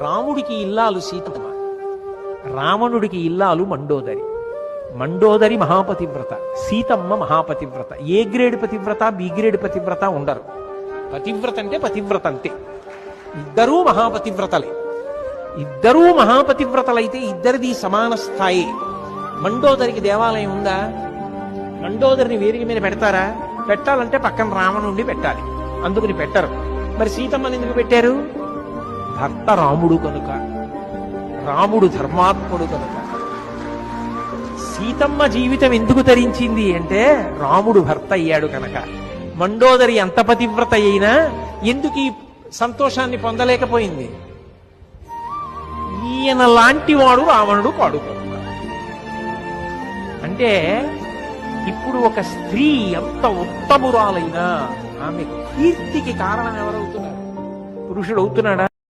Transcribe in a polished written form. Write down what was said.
రాముడికి ఇల్లాలు సీతమ్మ, రావణుడికి ఇల్లాలు మండోదరి. మండోదరి మహాపతివ్రత, సీతమ్మ మహాపతివ్రత. ఏ గ్రేడ్ పతివ్రత, బి గ్రేడ్ పతివ్రత ఉండరు. పతివ్రత అంటే పతివ్రత అంతే. ఇద్దరూ మహాపతివ్రతలే. ఇద్దరూ మహాపతివ్రతలైతే ఇద్దరిది సమాన స్థాయి. మండోదరికి దేవాలయం ఉందా? మండోదరిని వేదిక మీద పెడతారా? పెట్టాలంటే పక్కన రావణుండి పెట్టాలి, అందుకని పెట్టరు. మరి సీతమ్మని ఎందుకు పెట్టారు? భర్త రాముడు కనుక, రాముడు ధర్మాత్ముడు కనుక. సీతమ్మ జీవితం ఎందుకు తరించింది అంటే రాముడు భర్త అయ్యాడు కనుక. మండోదరి ఎంత పతివ్రత అయినా ఎందుకు ఈ సంతోషాన్ని పొందలేకపోయింది? ఈయన లాంటి వాడు రావణుడు పాడుకున్నాడు. అంటే ఇప్పుడు ఒక స్త్రీ ఎంత ఉత్తమురాలైనా ఆమె కీర్తికి కారణం ఎవరవుతున్నారు? పురుషుడు అవుతున్నాడా?